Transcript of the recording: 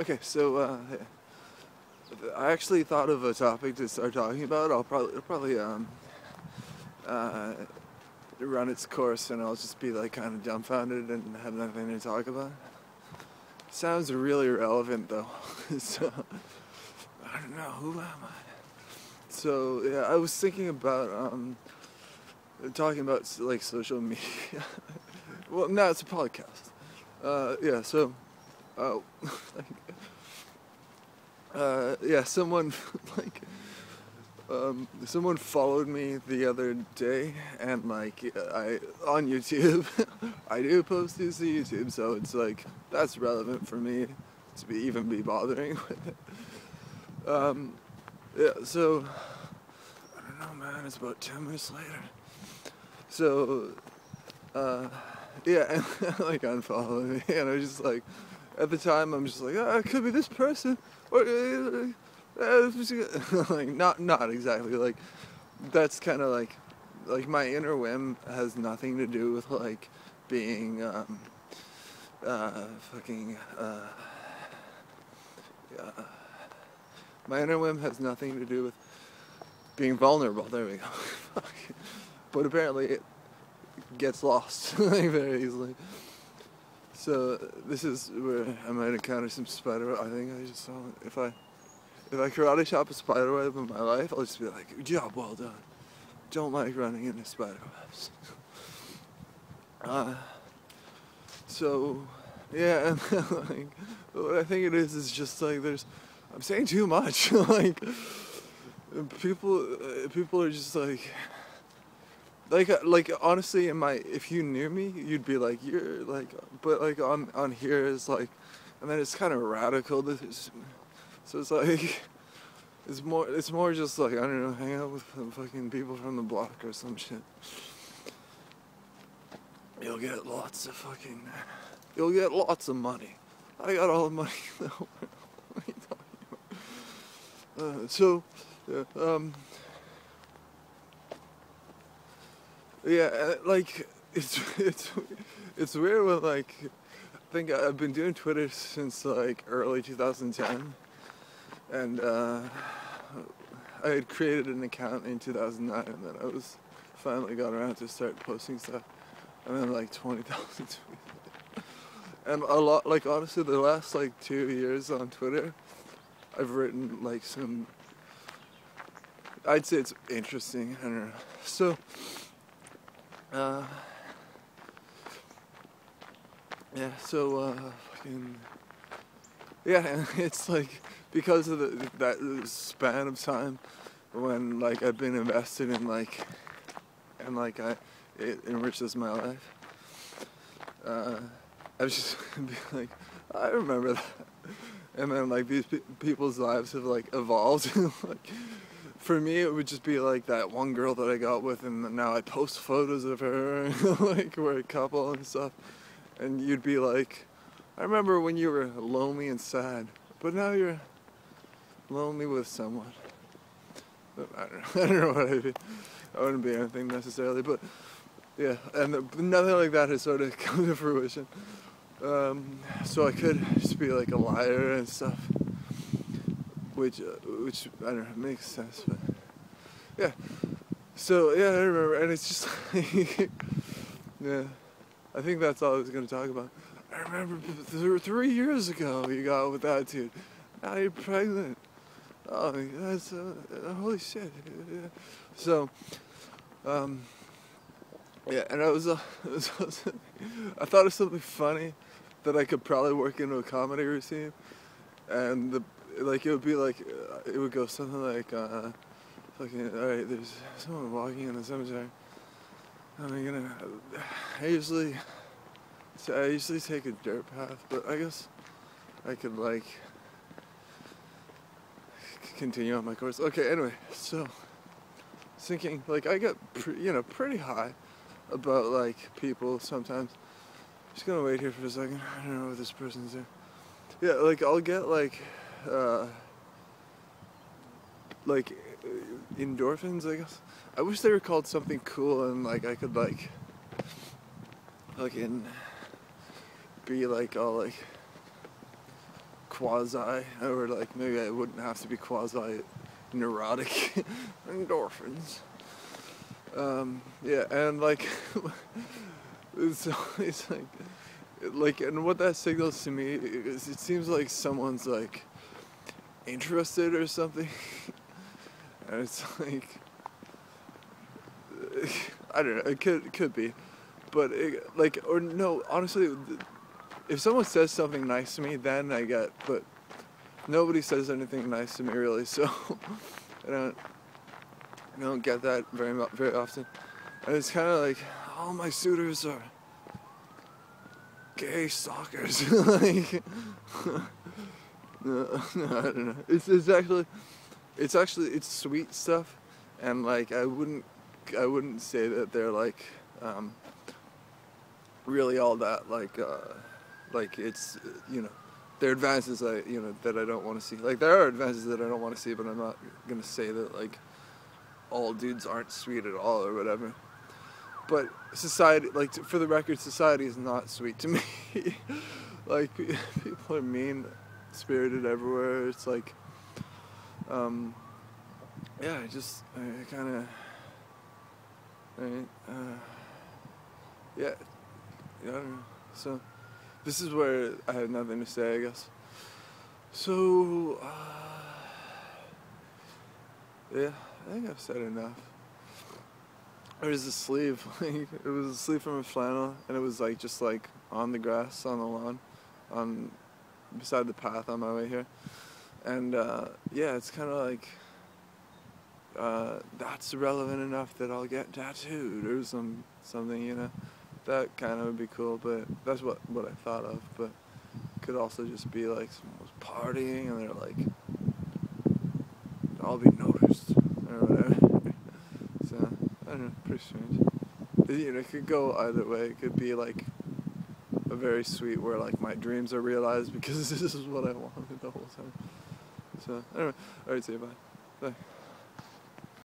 Okay, so I actually thought of a topic to start talking about. It'll probably uh, run its course, and I'll just be like kind of dumbfounded and have nothing to talk about. Sounds really relevant though. So I don't know, who am I? So yeah, I was thinking about talking about like social media. Well, no, it's a podcast. Yeah, so uh, yeah, someone like someone followed me the other day, and like I on YouTube, I do post these to YouTube, so it's like that's relevant for me to even be bothering with it. Yeah, so I don't know, man. It's about 10 minutes later. So yeah, and like unfollowed me, and I was just like, at the time I'm just like, it could be this person, or like not exactly like that's kind of like my inner whim has nothing to do with like being fucking my inner whim has nothing to do with being vulnerable. There we go. But apparently it gets lost like very easily. So this is where I might encounter some spider. I think I just saw it. If I karate chop a spider web in my life, I'll just be like, job well done. Don't like running into spider webs. So yeah, and like what I think it is just like I'm saying too much. Like people are just like honestly, if you knew me, you'd be like, you're like, but like on here is like, and then it's kind of radical. So it's like it's more just like, I don't know, hang out with fucking people from the block or some shit. You'll get lots of money. I got all the money. What are you talking about? Yeah, like it's weird when like I think I've been doing Twitter since like early 2010, and I had created an account in 2009, and then I was finally got around to start posting stuff, and then like 20,000 tweets. And a lot, like honestly, the last like 2 years on Twitter, I've written like I'd say it's interesting. I don't know. So, yeah. So, fucking, yeah. And it's like because of that span of time when like I've been invested in like, and like it enriches my life. I was just be like, I remember that. And then like these people's lives have like evolved. Like for me, it would just be like that one girl that I got with, and now I post photos of her, like we're a couple and stuff. And you'd be like, I remember when you were lonely and sad, but now you're lonely with someone. I don't know what I'd be. I wouldn't be anything necessarily, but yeah, and nothing like that has sort of come to fruition. So I could just be like a liar and stuff, which I don't know, makes sense, but yeah. So yeah, I remember, and it's just like, yeah, I think that's all I was gonna talk about. I remember 3 years ago you got with that dude. Now you're pregnant. Oh, that's holy shit. Yeah. So, yeah, and I thought of something funny that I could probably work into a comedy routine, and it would be like it would go something like, fucking, all right, there's someone walking in the cemetery. I usually take a dirt path, but I guess I could like continue on my course. Okay, anyway, so thinking like I get pretty high about like people sometimes. Just gonna wait here for a second. I don't know what this person's doing. Yeah, like I'll get like like endorphins, I guess. I wish they were called something cool and like I could like fucking be like all like quasi, or like maybe I wouldn't have to be quasi neurotic. Endorphins. Yeah, and like it's like, and what that signals to me is it seems like someone's like interested or something, and it's like I don't know. It could be, but like, or no. Honestly, if someone says something nice to me, then I get. But nobody says anything nice to me really, so I don't get that very often. And it's kind of like all my suitors are gay stalkers. Like, no, I don't know. It's sweet stuff, and like I wouldn't say that they're like really all that like it's there are advances that I don't want to see. Like there are advances that I don't want to see, but I'm not gonna say that like all dudes aren't sweet at all or whatever. But society, like for the record, society is not sweet to me. Like people are mean spirited everywhere. It's like yeah, I kind of yeah, I don't know. So this is where I have nothing to say, I guess. So yeah, I think I've said enough. There's a sleeve, like it was a sleeve from a flannel, and it was like just like on the grass on the lawn, beside the path on my way here, and yeah, it's kind of like that's relevant enough that I'll get tattooed or something, that kind of would be cool. But that's what I thought of. But it could also just be like someone was partying and they're like, I'll be noticed or whatever. So I don't know, pretty strange. It could go either way. It could be like a very sweet where like my dreams are realized because this is what I wanted the whole time. So anyway, alright, see you, bye. Bye.